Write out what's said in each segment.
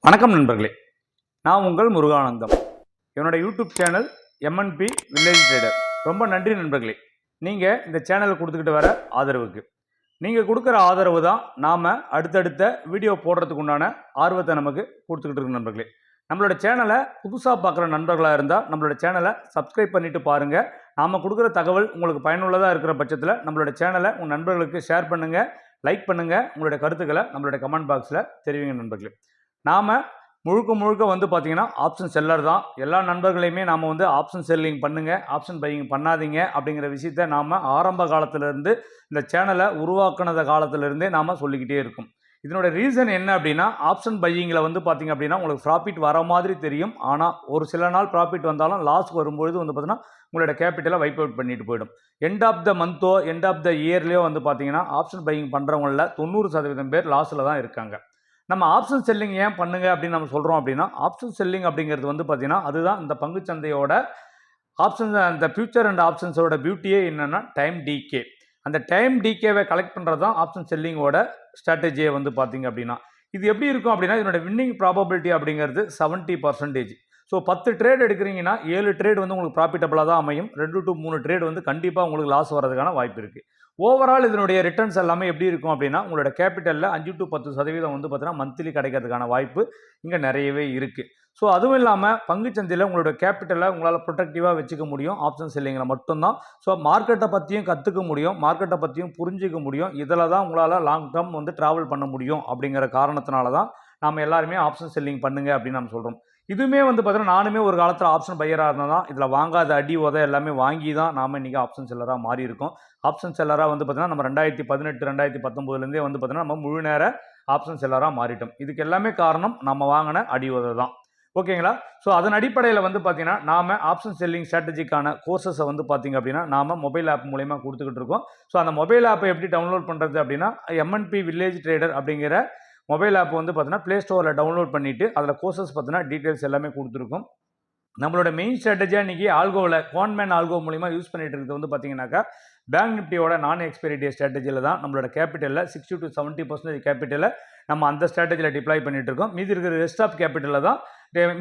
வணக்கம் நண்பர்களே, நான் உங்கள் முருகானந்தம். என்னோட YouTube channel MNP village trader. ரொம்ப நன்றி நண்பர்களே, நீங்கள் இந்த சேனலை கொடுத்துக்கிட்டு வர ஆதரவுக்கு. நீங்கள் கொடுக்குற ஆதரவு தான் நாம் அடுத்தடுத்த வீடியோ போடுறதுக்கு உண்டான ஆர்வத்தை நமக்கு கொடுத்துக்கிட்டு இருக்கு நண்பர்களே. நம்மளோட சேனலை புதுசாக பார்க்குற நண்பர்களாக இருந்தால் நம்மளோட சேனலை சப்ஸ்கிரைப் பண்ணிவிட்டு பாருங்கள். நாம் கொடுக்குற தகவல் உங்களுக்கு பயனுள்ளதாக இருக்கிற பட்சத்தில் நம்மளோட சேனலை உங்கள் நண்பர்களுக்கு ஷேர் பண்ணுங்கள், லைக் பண்ணுங்கள். உங்களுடைய கருத்துக்களை நம்மளுடைய கமெண்ட் பாக்ஸில் தெரிவிங்க நண்பர்களே. நாம் முழுக்க வந்து பார்த்திங்கன்னா ஆப்ஷன் செல்லர் தான். எல்லா நண்பர்களையுமே நாம் வந்து ஆப்ஷன் செல்லிங் பண்ணுங்கள், ஆப்ஷன் பையிங் பண்ணாதீங்க அப்படிங்கிற விஷயத்தை நாம் ஆரம்ப காலத்திலேருந்து இந்த சேனலை உருவாக்குனத காலத்திலேருந்தே நாம் சொல்லிக்கிட்டே இருக்கும். இதனோட ரீசன் என்ன அப்படின்னா, ஆப்ஷன் பையிங்கில் வந்து பார்த்திங்க அப்படின்னா உங்களுக்கு ப்ராஃபிட் வர மாதிரி தெரியும். ஆனால் ஒரு சில நாள் ப்ராஃபிட் வந்தாலும் லாஸ் வரும்பொழுது வந்து பார்த்திங்கன்னா உங்களோட கேபிட்டலை வைப் அவுட் பண்ணிட்டு போயிடும். எண்ட் ஆஃப் த மந்த்தோ எண்ட் ஆஃப் த இயர்லேயோ வந்து பார்த்திங்கன்னா ஆப்ஷன் பையிங் பண்ணுறவங்களில் 90% பேர் லாஸில் தான் இருக்காங்க. நம்ம ஆப்ஷன் செல்லிங் ஏன் பண்ணுங்க அப்படின்னு நம்ம சொல்கிறோம் அப்படின்னா, ஆப்ஷன் செல்லிங் அப்படிங்கிறது வந்து பார்த்தீங்கன்னா அதுதான் இந்த பங்குச்சந்தையோட ஆப்ஷன்ஸ், அந்த ஃபியூச்சர் அண்ட் ஆப்ஷன்ஸோட பியூட்டியே என்னென்னா டைம் டிகே. அந்த டைம் டிகேவை கலெக்ட் பண்ணுறது தான் ஆப்ஷன் செல்லிங்கோட ஸ்ட்ராட்டஜியை வந்து பார்த்தீங்க அப்படின்னா. இது எப்படி இருக்கும் அப்படின்னா, இதனோட வின்னிங் ப்ராபபிலிட்டி அப்படிங்கிறது 70%. ஸோ 10 ட்ரேட் எடுக்கிறீங்கன்னா 7 ட்ரேட் வந்து உங்களுக்கு ப்ராஃபிட்டபிளாக தான் அமையும். 2 to 3 ட்ரேட் வந்து கண்டிப்பாக உங்களுக்கு லாஸ் வர்றதுக்கான வாய்ப்பு இருக்குது. ஓவரால் இதனுடைய ரிட்டர்ன்ஸ் எல்லாமே எப்படி இருக்கும் அப்படின்னா, உங்களோட கேபிட்டலில் 5 to 10% வந்து பார்த்தீங்கன்னா மந்த்லி கிடைக்கிறதுக்கான வாய்ப்பு இங்கே நிறையவே இருக்குது. ஸோ அதுவும் இல்லாமல் பங்குச்சந்தையில் உங்களோட கேபிட்டலை உங்களால் ப்ரொடெக்டிவாக வச்சுக்க முடியும் ஆப்ஷன் செல்லிங்கில் மட்டும்தான். ஸோ மார்க்கெட்டை பற்றியும் கற்றுக்க முடியும், மார்க்கெட்டை பற்றியும் புரிஞ்சிக்க முடியும். இதில் தான் உங்களால் லாங் டேர்ம் வந்து ட்ராவல் பண்ண முடியும். அப்படிங்கிற காரணத்தினால தான் நாம் எல்லாருமே ஆப்ஷன் செல்லிங் பண்ணுங்க அப்படின்னு நம்ம சொல்கிறோம். இதுவுமே வந்து பார்த்தீங்கன்னா நானுமே ஒரு காலத்தில் ஆப்ஷன் பையராக இருந்தால் தான் இதில் வாங்காத அடி உதை எல்லாமே வாங்கி தான் நாம் இன்றைக்கி ஆப்ஷன் செல்லராக மாறி இருக்கோம். ஆப்ஷன் செல்லராக வந்து பார்த்தீங்கன்னா நம்ம 2018 2019 வந்து பார்த்தீங்கன்னா நம்ம முழு நேர ஆப்ஷன் செல்லராக மாறிட்டோம். இதுக்கு எல்லாமே காரணம் நம்ம வாங்கின அடி உதை தான். ஓகேங்களா? ஸோ அதன் அடிப்படையில் வந்து பார்த்தீங்கன்னா நாம் ஆப்ஷன் செல்லிங் ஸ்ட்ராட்டஜிக்கான கோர்சஸை வந்து பார்த்திங்க அப்படின்னா நாம் மொபைல் ஆப் மூலயமா கொடுத்துக்கிட்டு இருக்கோம். ஸோ அந்த மொபைல் ஆப்பை எப்படி டவுன்லோட் பண்ணுறது அப்படின்னா, எம்என்பி வில்லேஜ் ட்ரேடர் அப்படிங்கிற மொபைல் ஆப் வந்து பார்த்தீங்கன்னா ப்ளே ஸ்டோரில் டவுன்லோட் பண்ணிவிட்டு அதில் கோர்சஸ் பார்த்தீங்கன்னா டீட்டெயில்ஸ் எல்லாமே கொடுத்துருக்கோம். நம்மளோட மெயின் ஸ்ட்ராட்டஜியாக இன்றைக்கி ஆல்கோவில் குவான்மேன் ஆல்கோ மூலிமா யூஸ் பண்ணிட்டு இருக்கிறது வந்து பார்த்தீங்கன்னாக்கா, பேங்க் நிஃப்டியோட நான் எக்ஸ்பைரி டே ஸ்ட்ராட்டஜியில் தான் நம்மளோட கேபிட்டலில் 60 to 70% கேபிட்டலை நம்ம அந்த ஸ்ட்ராட்டஜியில் டிப்ளாய் பண்ணிகிட்டு இருக்கோம். மீதி இருக்கிற ரெஸ்ட் ஆஃப் கேபிட்டலில் தான்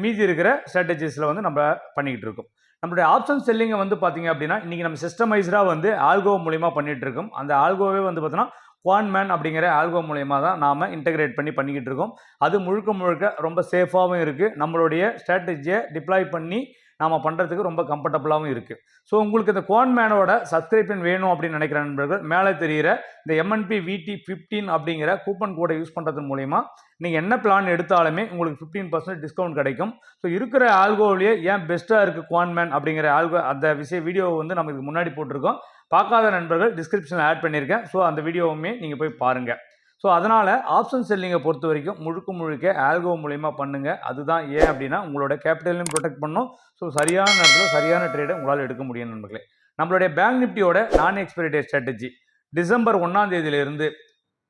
மீதி இருக்கிற ஸ்ட்ராட்டஜிஸில் வந்து நம்ம பண்ணிக்கிட்டு இருக்கோம். நம்மளுடைய ஆப்ஷன் செல்லிங்கை வந்து பார்த்திங்க அப்படின்னா இன்றைக்கி நம்ம சிஸ்டமைஸ்டாக வந்து ஆல்கோ மூலிமா பண்ணிகிட்டு இருக்கோம். அந்த ஆல்கோவே வந்து பார்த்தோன்னா குவான்மேன் அப்படிங்கிற ஆல்கோ மூலயமா தான் நாம் இன்டெகிரேட் பண்ணிக்கிட்டு இருக்கோம். அது முழுக்க ரொம்ப சேஃபாகவும் இருக்குது. நம்மளுடைய ஸ்ட்ராட்டஜியை டிப்ளாய் பண்ணி நாம் பண்ணுறதுக்கு ரொம்ப கம்ஃபர்டபுளாகவும் இருக்குது. ஸோ உங்களுக்கு இந்த குவான்மேனோட சப்ஸ்கிரிப்ஷன் வேணும் அப்படின்னு நினைக்கிற நண்பர்கள் மேலே தெரிகிற இந்த எம்என்பி விடி 15 அப்படிங்கிற கூப்பன் கோடை யூஸ் பண்ணுறது மூலிமா நீங்கள் என்ன பிளான் எடுத்தாலுமே உங்களுக்கு 15% டிஸ்கவுண்ட் கிடைக்கும். ஸோ இருக்கிற ஆல்கோவிலேயே ஏன் பெஸ்ட்டாக இருக்குது குவான்மேன் அப்படிங்கிற ஆல்கோ, அந்த வீடியோவை வந்து நம்ம இதுக்கு முன்னாடி போட்டிருக்கோம். பார்க்காத நண்பர்கள் டிஸ்கிரிப்ஷனில் ஆட் பண்ணியிருக்கேன். ஸோ அந்த வீடியோவுமே நீங்கள் போய் பாருங்கள். ஸோ அதனால் ஆப்ஷன் செல்லிங்கை பொறுத்த வரைக்கும் முழுக்க ஆல்கோ மூலயமா பண்ணுங்கள். அதுதான் ஏன் அப்படின்னா உங்களோட கேபிட்டலையும் ப்ரொடெக்ட் பண்ணும். ஸோ சரியான நேரத்தில் சரியான ட்ரேடை உங்களால் எடுக்க முடியும் நண்பர்களே. நம்மளுடைய பேங்க் நிஃப்டியோட நான் எக்ஸ்பைரி டே ஸ்ட்ராட்டஜி டிசம்பர் 1ஆம் தேதியிலிருந்து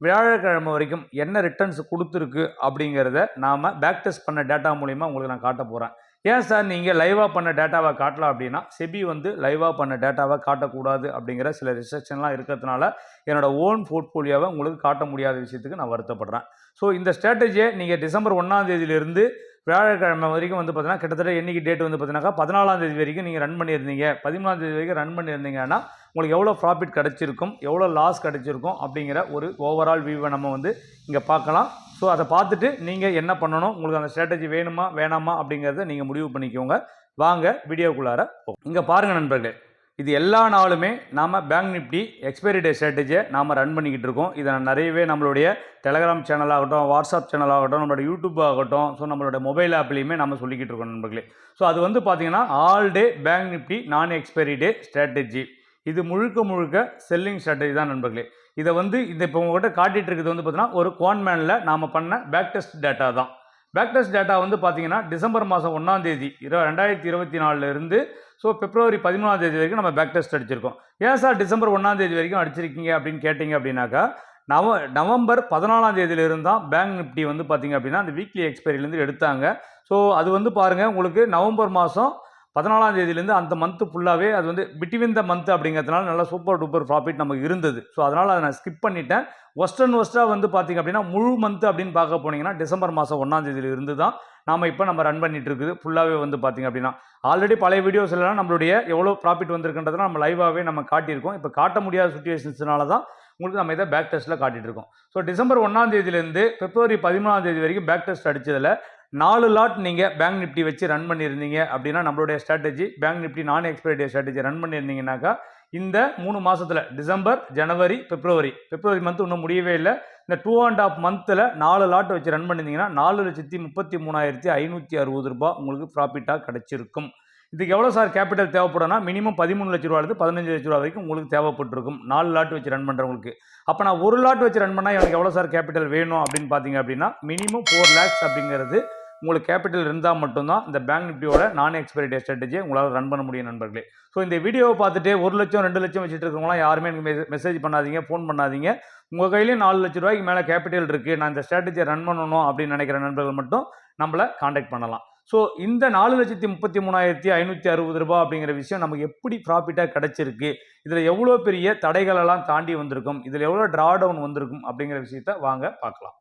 வியாழக்கிழமை வரைக்கும் என்ன ரிட்டர்ன்ஸ் கொடுத்துருக்கு அப்படிங்கிறத நாம் பேக் டெஸ்ட் பண்ண டேட்டா மூலிமா உங்களுக்கு நான் காட்ட போகிறேன். ஏன் சார் நீங்கள் லைவாக பண்ண டேட்டாவை காட்டலாம் அப்படின்னா, செபி வந்து லைவாக பண்ண டேட்டாவை காட்டக்கூடாது அப்படிங்கிற சில ரிஸ்ட்ரிக்ஷன்லாம் இருக்கிறதுனால என்னோடய ஓன் போர்ட்ஃபோலியோவை உங்களுக்கு காட்ட முடியாத விஷயத்துக்கு நான் வருத்தப்படுறேன். ஸோ இந்த ஸ்ட்ராட்டஜியை நீங்கள் டிசம்பர் 1ஆம் தேதியிலிருந்து வியாழக்கிழமை வரைக்கும் வந்து பார்த்தீங்கன்னா கிட்டத்தட்ட என்னைக்கு டேட் வந்து பார்த்தீங்கன்னாக்கா 14ஆம் தேதி வரைக்கும் நீங்கள் ரன் பண்ணியிருந்தீங்க, 13ஆம் தேதி வரைக்கும் ரன் பண்ணியிருந்தீங்கன்னா உங்களுக்கு எவ்வளோ ப்ராஃபிட் கிடச்சிருக்கும், எவ்வளோ லாஸ் கிடச்சிருக்கும் அப்படிங்கிற ஒரு ஓவரால் வியூவை நம்ம வந்து இங்கே பார்க்கலாம். ஸோ அதை பார்த்துட்டு நீங்கள் என்ன பண்ணணும், உங்களுக்கு அந்த ஸ்ட்ராட்டஜி வேணுமா வேணாமா அப்படிங்கிறத நீங்கள் முடிவு பண்ணிக்கோங்க. வாங்க வீடியோக்குள்ளார போகும். இங்கே பாருங்கள் நண்பர்களே, இது எல்லா நாளுமே நாம் பேங்க் நிஃப்டி எக்ஸ்பைரி டே ஸ்ட்ராட்டஜியை நாம் ரன் பண்ணிக்கிட்டு இருக்கோம். இதை நிறையவே நம்மளுடைய டெலகிராம் சேனல் ஆகட்டும், வாட்ஸ்அப் சேனல் ஆகட்டும், நம்மளோட யூடியூப் ஆகட்டும், ஸோ நம்மளோட மொபைல் ஆப்லேயுமே நம்ம சொல்லிக்கிட்டு இருக்கோம் நண்பர்களே. ஸோ அது வந்து பார்த்தீங்கன்னா ஆல் டே பேங்க் நிஃப்டி நான் எக்ஸ்பைரி டே ஸ்ட்ராட்டஜி. இது முழுக்க செல்லிங் ஸ்ட்ராட்டஜி தான் நண்பர்களே. இதை வந்து இந்த இப்போ உங்கள்கிட்ட காட்டிகிட்டு இருக்கிறது வந்து பார்த்தீங்கன்னா ஒரு குவான்மேனில் நாம் பண்ண பேக் டெஸ்ட் டேட்டா தான். பேக் டெஸ்ட் டேட்டா வந்து பார்த்தீங்கன்னா டிசம்பர் மாதம் 1ஆம் தேதி 2024 ஸோ பிப்ரவரி 13ஆம் தேதி வரைக்கும் நம்ம பேக் டெஸ்ட் அடிச்சிருக்கோம். ஏன் சார் டிசம்பர் 1ஆம் தேதி வரைக்கும் அடிச்சிருக்கீங்க அப்படின்னு கேட்டிங்க அப்படின்னாக்கா, நவம்பர் 14ஆம் தேதியிலிருந்து தான் பேங்க் நிஃப்டி வந்து பார்த்திங்க அப்படின்னா அந்த வீக்லி எக்ஸ்பைரிலேருந்து எடுத்தாங்க. ஸோ அது வந்து பாருங்கள் உங்களுக்கு நவம்பர் மாதம் 14ஆம் தேதியிலேருந்து அந்த மந்த்து ஃபுல்லாகவே அது வந்து பிட்வீன் த மந்த் அப்படிங்கிறதுனால நல்லா சூப்பர் டூப்பர் ப்ராஃபிட் நமக்கு இருந்தது. ஸோ அதனால் அதை நான் ஸ்கிப் பண்ணிட்டேன். ஒஸ்ட்டாக வந்து பார்த்திங்க அப்படின்னா முழு மந்த்து அப்படின்னு பார்க்க போனீங்கன்னா டிசம்பர் மாதம் 1ஆம் தேதியில இருந்து தான் நம்ம ரன் பண்ணிட்டு இருக்குது ஃபுல்லாகவே வந்து பார்த்திங்க அப்படின்னா. ஆல்ரெடி பழைய வீடியோஸ்லாம் நம்மளுடைய எவ்வளோ ப்ராஃபிட் வந்திருக்குன்றதை நம்ம லைவாகவே நம்ம காட்டியிருக்கோம். இப்போ காட்ட முடியாத சுச்சுவேஷன்ஸ்னால தான் உங்களுக்கு நம்ம இதை பேக் டெஸ்ட்டில் காட்டிகிட்டு இருக்கோம். ஸோ டிசம்பர் 1ஆம் தேதியிலேருந்து பிப்ரவரி 13ஆம் தேதி வரைக்கும் பேக் டெஸ்ட் அடித்ததில் 4 லாட் நீங்கள் பேங்க் நிஃப்டி வச்சு ரன் பண்ணியிருந்தீங்க அப்படின்னா நம்மளுடைய ஸ்ட்ராட்டஜி பேங்க் நிஃப்டி நான் எக்ஸ்பைரி ஸ்ட்ராட்டஜி ரன் பண்ணியிருந்தீங்கன்னாக்கா இந்த 3 மாதத்தில் டிசம்பர், ஜனவரி, பிப்ரவரி மந்த் இன்னும் முடியவே இல்லை. இந்த 2.5 மந்தில் 4 லாட் வச்சு ரன் பண்ணியிருந்தீங்கன்னா 4,33,560 ரூபாய் உங்களுக்கு ப்ராஃபிட்டாக கிடச்சிருக்கும். இதுக்கு எவ்வளோ சார் கேபிட்டல் தேவைப்படும்னா மினிமம் 13 லட்ச ரூபாயிலிருந்து 15 லட்ச ரூபா வரைக்கும் உங்களுக்கு தேவைப்பட்டிருக்கும் 4 லாட் வச்சு ரன் பண்ணுறவங்களுக்கு. அப்போ நான் 1 லாட் வச்சு ரன் பண்ணால் எனக்கு எவ்வளோ சார் கேபிட்டல் வேணும் அப்படின்னு பார்த்தீங்க அப்படின்னா மினிமம் 4 lakhs அப்படிங்கிறது உங்களுக்கு கேபிட்டல் இருந்தால் மட்டும்தான் இந்த பேங்க் நிஃப்டியோட நான் எக்ஸ்பைரி டே ஸ்ட்ராட்டஜியை உங்களால் ரன் பண்ண முடியும் நண்பர்களே. ஸோ இந்த வீடியோவை பார்த்துட்டு 1 லட்சம் 2 லட்சம் வச்சுட்டு இருக்கவங்களாம் யாருமே எனக்கு மெசேஜ் பண்ணாதீங்க, ஃபோன் பண்ணாதீங்க. உங்கள் கையிலேயும் 4 லட்ச ரூபாய்க்கு மேலே கேபிட்டல் இருக்குது, நான் இந்த ஸ்ட்ராட்டஜியை ரன் பண்ணணும் அப்படின்னு நினைக்கிற நண்பர்கள் மட்டும் நம்மளை காண்டாக்ட் பண்ணலாம். ஸோ இந்த 4,33,560 ரூபாய் அப்படிங்கிற விஷயம் நமக்கு எப்படி ப்ராஃபிட்டாக கிடச்சிருக்கு, இதில் எவ்வளோ பெரிய தடைகளெல்லாம் தாண்டி வந்திருக்கும், இதில் எவ்வளோ ட்ரா டவுன் வந்திருக்கும் அப்படிங்கிற விஷயத்த வாங்க பார்க்கலாம்.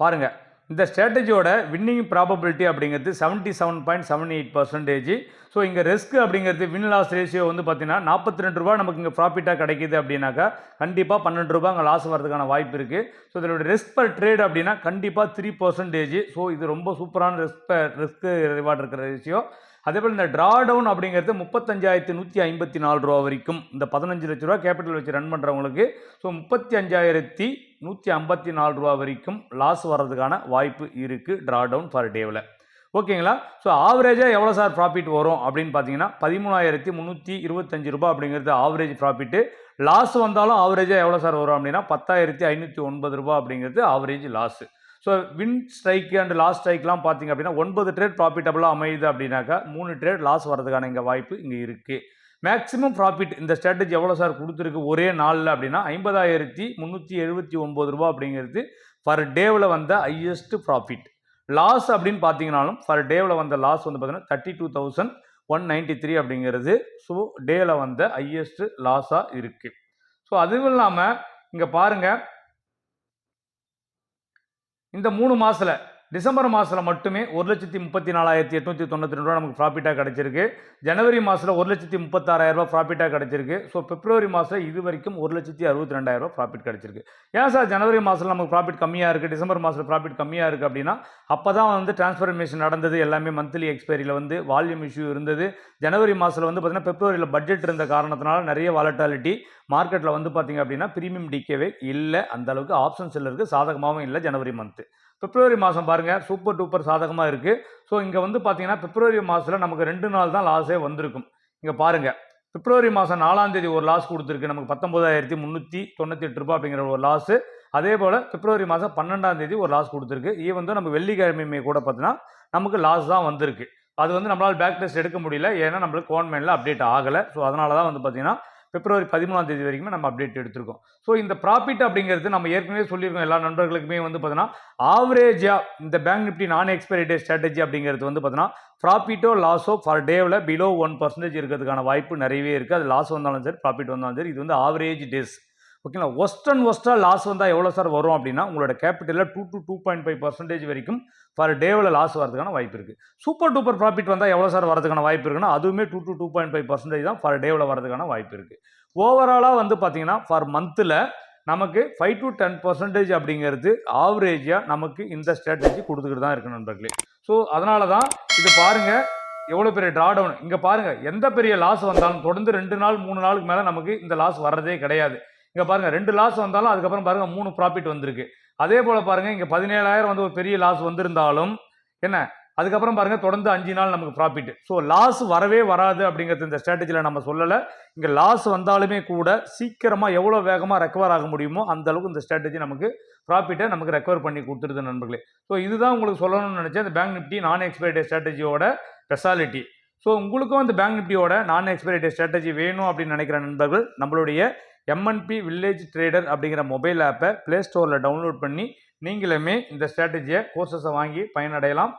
பாருங்க, இந்த ஸ்ட்ராட்டஜியோட வின்னிங் ப்ராபபிலிட்டி அப்படிங்கிறது 77.78%. ஸோ இங்கே ரிஸ்க் அப்படிங்கிறது வின் லாஸ் ரேஷியோ வந்து பார்த்தீங்கன்னா 42 ரூபா நமக்கு இங்கே ப்ராஃபிட்டாக கிடைக்கிது அப்படின்னாக்கா கண்டிப்பாக 12 ரூபா அங்கே லாஸ் வரதுக்கான வாய்ப்பு இருக்குது. ஸோ இதோட ரிஸ்க் பர் ட்ரேட் அப்படின்னா கண்டிப்பாக 3%. ஸோ இது ரொம்ப சூப்பரான ரிஸ்க் ரிவார்டு இருக்கிற ரேஷியோ. அதேபோல் இந்த ட்ரா டவுன் அப்படிங்கிறது 35,154 ரூபா வரைக்கும் இந்த 15 லட்ச ரூபா கேபிட்டல் வச்சு ரன் பண்ணுறவங்களுக்கு ஸோ 35,154 ரூபா வரைக்கும் லாஸ் வர்றதுக்கான வாய்ப்பு இருக்குது ட்ரா டவுன் பர் டேவில். ஓகேங்களா? ஸோ ஆவரேஜாக எவ்வளோ சார் ப்ராஃபிட் வரும் அப்படின்னு பார்த்தீங்கன்னா 13,325 ரூபா அப்படிங்கிறது ஆவரேஜ் ப்ராஃபிட்டு. லாஸ் வந்தாலும் ஆவரேஜாக எவ்வளோ சார் வரும் அப்படின்னா 10,509 ரூபா அப்படிங்கிறது average loss. So win strike and loss ஸ்ட்ரைக்லாம் பார்த்தீங்க அப்படின்னா 9 ட்ரேட் ப்ராஃபிட்டபுளாக அமையுது அப்படின்னாக்கா 3 ட்ரேட் லாஸ் வரதுக்கான இங்கே வாய்ப்பு இங்கே இருக்குது. மேக்ஸிமம் ப்ராஃபிட் இந்த ஸ்ட்ராட்டஜி எவ்வளோ சார் கொடுத்துருக்கு ஒரே நாளில் அப்படின்னா 50,379 ரூபா அப்படிங்கிறது பர் டேவில் வந்த ஹையஸ்ட் ப்ராஃபிட். லாஸ் அப்படின்னு பார்த்தீங்கன்னாலும் பர் டேவில் வந்த லாஸ் வந்து பார்த்தீங்கன்னா 32,193 அப்படிங்கிறது ஸோ டேவில் வந்த ஹையஸ்ட் லாஸாக இருக்குது. ஸோ அதுவும் இல்லாமல் இங்கே பாருங்கள், இந்த 3 மாதத்தில் டிசம்பர் மாதத்தில் மட்டுமே 1,34,892 ரூபா நமக்கு ப்ராஃபிட்டாக கிடச்சிருக்கு. ஜனவரி மாதத்தில் 1,36,000 ரூபா ப்ராஃபிட்டாக கிடச்சிருக்கு. ஸோ பிப்ரவரி மாதத்தில் இது வரைக்கும் 1,62,000 ரூபா ப்ராஃபிட் கிடச்சிருக்கு. ஏன் சார் ஜனவரி மாதத்தில் நமக்கு ப்ராஃபிட் கம்மியாக இருக்குது, டிசம்பர் மாதத்தில் ப்ராஃபிட் கம்மியாக இருக்குது அப்படின்னா அப்போ தான் வந்து டிரான்ஸ்ஃபர்மேஷன் நடந்தது, எல்லாமே மந்த்லி எக்ஸ்பைரியில் வந்து வால்யூம் இஷ்யூ இருந்தது. ஜனவரி மாதத்தில் வந்து பார்த்திங்கன்னா பிப்ரவரியில் பட்ஜெட் இருந்த காரணத்தினால நிறைய வாலட்டாலிட்டி மார்க்கெட்டில் வந்து பார்த்திங்க அப்படின்னா ப்ரீமியம் டிகேவே இல்லை, அந்தளவுக்கு ஆப்ஷன் செல்லருக்கு சாதகமாகவும் இல்லை ஜனவரி மந்த்து. பிப்ரவரி மாதம் பாருங்கள் சூப்பர் டூப்பர் சாதகமாக இருக்குது. ஸோ இங்கே வந்து பார்த்தீங்கன்னா பிப்ரவரி மாதத்தில் நமக்கு 2 நாள் தான் லாஸே வந்திருக்கும். இங்கே பாருங்கள், பிப்ரவரி மாதம் 4ஆம் தேதி ஒரு லாஸ் கொடுத்துருக்கு நமக்கு 19,398 ரூபா அப்படிங்கிற ஒரு லாஸு. அதே போல் பிப்ரவரி மாதம் 12ஆம் தேதி ஒரு லாஸ் கொடுத்துருக்கு. வந்து நம்ம வெள்ளிக்கிழமையுமே கூட பார்த்தீங்கன்னா நமக்கு லாஸ் தான் வந்திருக்கு. அது வந்து நம்மளால் பேக் டெஸ்ட் எடுக்க முடியல, ஏன்னா நம்மளுக்கு கோன்மெண்ட்டில் அப்டேட் ஆகலை. ஸோ அதனால தான் வந்து பார்த்தீங்கன்னா பிப்ரவரி 13ஆம் தேதி வரைக்குமே நம்ம அப்டேட் எடுத்திருக்கோம். ஸோ இந்த ப்ராஃபிட் அப்படிங்கிறது நம்ம ஏற்கனவே சொல்லியிருக்கோம் எல்லா நண்பர்களுக்குமே வந்து பார்த்தீங்கன்னா ஆவரேஜாக இந்த பேங்க் நிஃப்டி நான் எக்ஸ்பைரி டே ஸ்ட்ராட்டஜி அப்படிங்கிறது வந்து பார்த்தீங்கன்னா ப்ராஃபிட்டோ லாஸோ பர் டேவில் பிலோ 1% இருக்கிறதுக்கான வாய்ப்பு நிறையவே இருக்குது. அது லாஸ் வந்தாலும் சரி ப்ராஃபிட் வந்தாலும் சரி, இது வந்து ஆவரேஜ் டேஸ். ஓகேங்களா? ஒஸ்ட்டாக லாஸ் வந்தால் எவ்வளோ சார் வரும் அப்படின்னா உங்களோட கேபிட்டலில் 2 to 2.5% வரைக்கும் பர் டேவில் லாஸ் வரதுக்கான வாய்ப்பு இருக்குது. சூப்பர் டூப்பர் ப்ராஃபிட் வந்தால் எவ்வளோ சார் வரதுக்கான வாய்ப்பு இருக்குன்னா அதுவுமே 2 to 2.5% தான் பர் டேவில் வரதுக்கான வாய்ப்பு இருக்குது. ஓவராலாக வந்து பார்த்தீங்கன்னா பர் மந்தில் நமக்கு 5 to 10% அப்படிங்கிறது ஆவரேஜாக நமக்கு இந்த ஸ்ட்ராட்டஜி கொடுத்துக்கிட்டு தான் இருக்குது நண்பர்களே. ஸோ அதனால தான் இது பாருங்கள் எவ்வளோ பெரிய ட்ரா டவுன். இங்கே பாருங்கள், எந்த பெரிய லாஸ் வந்தாலும் தொடர்ந்து 2 நாள் 3 நாளுக்கு மேலே நமக்கு இந்த லாஸ் வர்றதே கிடையாது. இங்கே பாருங்கள் 2 லாஸ் வந்தாலும் அதுக்கப்புறம் பாருங்கள் 3 ப்ராஃபிட் வந்திருக்கு. அதே போல் பாருங்கள் இங்கே 17,000 வந்து ஒரு பெரிய லாஸ் வந்திருந்தாலும் என்ன அதுக்கப்புறம் பாருங்கள் தொடர்ந்து 5 நாள் நமக்கு ப்ராஃபிட். ஸோ லாஸ் வரவே வராது அப்படிங்கிறது இந்த ஸ்ட்ராட்டஜியில் நம்ம சொல்லலை. இங்கே லாஸ் வந்தாலுமே கூட சீக்கிரமாக எவ்வளோ வேகமாக ரெக்கவர் ஆக முடியுமோ அந்த அளவுக்கு இந்த ஸ்ட்ராட்டஜி நமக்கு ப்ராஃபிட்டை நமக்கு ரெக்கவர் பண்ணி கொடுத்துருது நண்பர்களே. ஸோ இதுதான் உங்களுக்கு சொல்லணும்னு நினச்சேன், இந்த பேங்க் நிஃப்டி நான் எக்ஸ்பைரி டே ஸ்ட்ராட்டஜியோட ஸ்பெஷாலிட்டி. ஸோ உங்களுக்கும் இந்த பேங்க் நிஃப்டியோட நான் எக்ஸ்பைரி டே ஸ்ட்ராட்டஜி வேணும் அப்படின்னு நினைக்கிற நண்பர்கள் நம்மளுடைய MNP வில்லேஜ் ட்ரேடர் அப்படிங்கிற மொபைல் ஆப்பை ப்ளே ஸ்டோரில் டவுன்லோட் பண்ணி நீங்களுமே இந்த ஸ்ட்ராட்டஜியை கோர்சஸை வாங்கி பயனடையலாம்.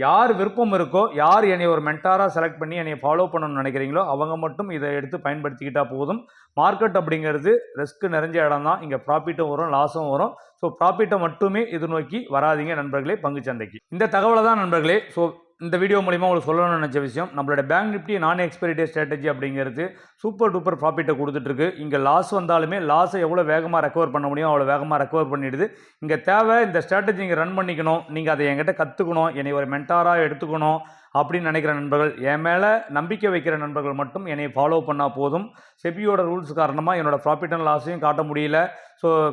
யார் விருப்பம் இருக்கோ, யார் என்னை ஒரு மென்டாராக செலக்ட் பண்ணி என்னை ஃபாலோ பண்ணணும்னு நினைக்கிறீங்களோ அவங்க மட்டும் இதை எடுத்து பயன்படுத்திக்கிட்டா போதும். மார்க்கெட் அப்படிங்கிறது ரிஸ்க் நிறைஞ்ச இடம் தான். இங்கே ப்ராஃபிட்டும் வரும், லாஸும் வரும். ஸோ ப்ராஃபிட்டை மட்டுமே இது நோக்கி வராதிங்க நண்பர்களே பங்குச்சந்தைக்கு. இந்த தகவலை தான் நண்பர்களே இந்த வீடியோ மூலிமா உங்களுக்கு சொல்லணும்னு நினச்ச விஷயம். நம்மளோட பேங்க் நிஃப்டி நான் எக்ஸ்பைரி டே ஸ்ட்ராட்டஜி அப்படிங்கிறது சூப்பர் டூப்பர் ப்ராஃபிட்டை கொடுத்துட்ருக்கு. இங்கே லாஸ் வந்தாலுமே லாஸை எவ்வளோ வேகமாக ரெக்கவர் பண்ண முடியும் அவ்வளோ வேகமாக ரெக்கவர் பண்ணிடுது. இங்கே தேவை இந்த ஸ்ட்ராட்டஜி இங்கே ரன் பண்ணிக்கணும், நீங்கள் அதை என்கிட்ட கற்றுக்கணும், என்னை ஒரு மென்டாராக எடுத்துக்கணும் அப்படின்னு நினைக்கிற நண்பர்கள், என் மேலே நம்பிக்கை வைக்கிற நண்பர்கள் மட்டும் என்னை ஃபாலோ பண்ணால் போதும். செபியோட ரூல்ஸ் காரணமாக என்னோடய ப்ராஃபிட் அண்ட் லாஸையும் காட்ட முடியல.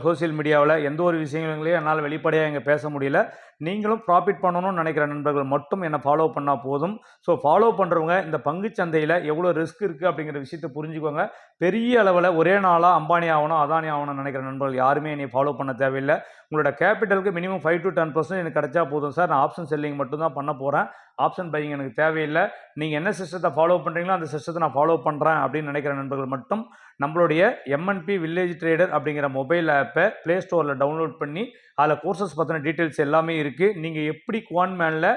சோசியல் மீடியாவில் எந்த ஒரு விஷயங்களையும் என்னால் வெளிப்படையாக இங்கே பேச முடியல. நீங்களும் ப்ராஃபிட் பண்ணணும்னு நினைக்கிற நண்பர்கள் மட்டும் என்னை ஃபாலோ பண்ணால் போதும். ஸோ ஃபாலோ பண்ணுறவங்க இந்த பங்குச்சந்தையில் எவ்வளோ ரிஸ்க் இருக்குது அப்படிங்கிற விஷயத்தை புரிஞ்சுக்கோங்க. பெரிய அளவில் ஒரே நாளாக அம்பானி ஆகணும் அதானி ஆகணும்னு நினைக்கிற நண்பர்கள் யாருமே என்னை ஃபாலோ பண்ண தேவையில்லை. உங்களோட கேபிட்டலுக்கு மினிமம் 5 to 10% எனக்கு கிடைச்சா போதும் சார், நான் ஆப்ஷன் செல்லிங் மட்டும் தான் பண்ண போகிறேன், ஆப்ஷன் பையிங் எனக்கு தேவையில்லை, நீங்கள் என்ன சிஸ்டத்தை ஃபாலோ பண்ணுறீங்களோ அந்த சிஸ்டத்தை நான் ஃபாலோ பண்ணுறேன் அப்படின்னு நினைக்கிற நண்பர்கள் மட்டும் நம்மளுடைய எம்என்பி வில்லேஜ் ட்ரேடர் அப்படிங்கிற மொபைல் ஆப்பை ப்ளே ஸ்டோரில் டவுன்லோட் பண்ணி அதில் கோர்சஸ் பற்றின டீட்டெயில்ஸ் எல்லாமே இருக்குது. நீங்கள் எப்படி குவான்மேனில்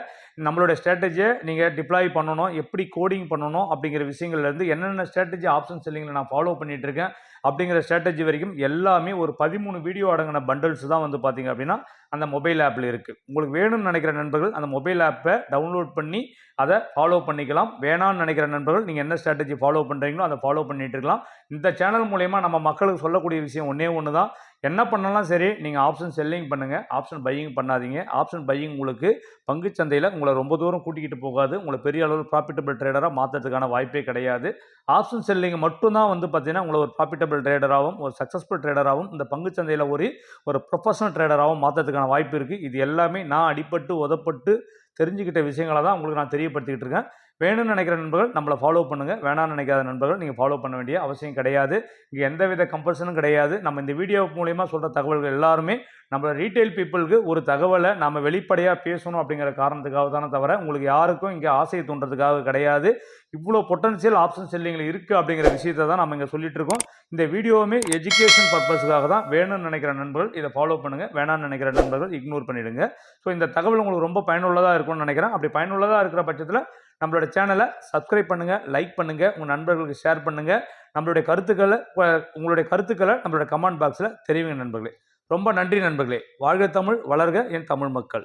நம்மளோட ஸ்ட்ராட்டஜியை நீங்கள் டிப்ளாய் பண்ணணும், எப்படி கோடிங் பண்ணணும் அப்படிங்கிற விஷயங்கள்லேருந்து என்னென்ன ஸ்ட்ராட்டஜி ஆப்ஷன் செல்லிங்கில் நான் ஃபாலோ பண்ணிகிட்ருக்கேன் அப்படிங்கிற ஸ்ட்ராட்டஜி வரைக்கும் எல்லாமே ஒரு 13 வீடியோ அடங்கின பண்டல்ஸ் தான் வந்து பார்த்திங்க அப்படின்னா அந்த மொபைல் ஆப்பில் இருக்குது. உங்களுக்கு வேணும்னு நினைக்கிற நண்பர்கள் அந்த மொபைல் ஆப்பை டவுன்லோட் பண்ணி அதை ஃபாலோ பண்ணிக்கலாம். வேணான்னு நினைக்கிற நண்பர்கள் நீங்கள் என்ன ஸ்ட்ராட்டஜி ஃபாலோ பண்ணுறீங்களோ அதை ஃபாலோ பண்ணிட்டு இருக்கலாம். இந்த சேனல் மூலயமா நம்ம மக்களுக்கு சொல்லக்கூடிய விஷயம் ஒன்று தான், என்ன பண்ணலாம் சரி, நீங்கள் ஆப்ஷன் செல்லிங் பண்ணுங்கள், ஆப்ஷன் பையிங் பண்ணாதீங்க. ஆப்ஷன் பையிங் உங்களுக்கு பங்குச்சந்தையில் உங்களை ரொம்ப தூரம் கூட்டிக்கிட்டு போகாது, உங்களை பெரிய அளவில் ப்ராஃபிட்டபிள் ட்ரேடராக மாற்றுறதுக்கான வாய்ப்பே கிடையாது. ஆப்ஷன் செல்லிங் மட்டும்தான் வந்து பார்த்தீங்கன்னா உங்களை ஒரு ப்ராஃபிட்டபிள் ட்ரேடராகவும் ஒரு சக்ஸஸ்ஃபுல் ட்ரேடராகவும் இந்த பங்குச்சந்தையில் ஒரு ப்ரொஃபஷனல் ட்ரேடராகவும் மாற்றுறதுக்கான வாய்ப்பு இருக்குது. இது எல்லாமே நான் அடிப்பட்டு உதப்பட்டு தெரிஞ்சுக்கிட்ட விஷயங்களை தான் உங்களுக்கு நான் தெரியப்படுத்திக்கிட்டு இருக்கேன். வேணும்னு நினைக்கிற நண்பர்கள் நம்மளை ஃபாலோ பண்ணுங்கள், வேணாம்னு நினைக்காத நண்பர்கள் நீங்கள் ஃபாலோ பண்ண வேண்டிய அவசியம் கிடையாது. இங்கே எந்தவித கம்பல்ஷனும் கிடையாது. நம்ம இந்த வீடியோ மூலிமா சொல்கிற தகவல்கள் எல்லாருமே நம்மளோட ரீட்டைல் பீப்புளுக்கு ஒரு தகவலை நம்ம வெளிப்படையாக பேசணும் அப்படிங்கிற காரணத்துக்காக தானே தவிர உங்களுக்கு யாருக்கும் இங்கே ஆசையை தோன்றதுக்காக கிடையாது. இவ்வளோ பொட்டன்ஷியல் ஆப்ஷன் செல்லிங்கில் இருக்குது அப்படிங்கிற விஷயத்தை தான் நம்ம இங்கே சொல்லிட்டு இருக்கோம். இந்த வீடியோவுமே எஜுகேஷன் பர்பஸுக்காக தான். வேணும்னு நினைக்கிற நண்பர்கள் இதை ஃபாலோ பண்ணுங்கள், வேணாம்னு நினைக்கிற நண்பர்கள் இக்னோர் பண்ணிவிடுங்க. ஸோ இந்த தகவல் உங்களுக்கு ரொம்ப பயனுள்ளதாக இருக்கும்னு நினைக்கிறேன். அப்படி பயனுள்ளதாக இருக்கிற பட்சத்தில் நம்மளோட சேனலை சப்ஸ்கிரைப் பண்ணுங்கள், லைக் பண்ணுங்கள், உங்கள் நண்பர்களுக்கு ஷேர் பண்ணுங்கள். உங்களுடைய கருத்துக்களை நம்மளோட கமெண்ட் பாக்ஸில் தெரிவிங்க நண்பர்களே. ரொம்ப நன்றி நண்பர்களே. வாழ்க தமிழ், வளர்க என் தமிழ் மக்கள்.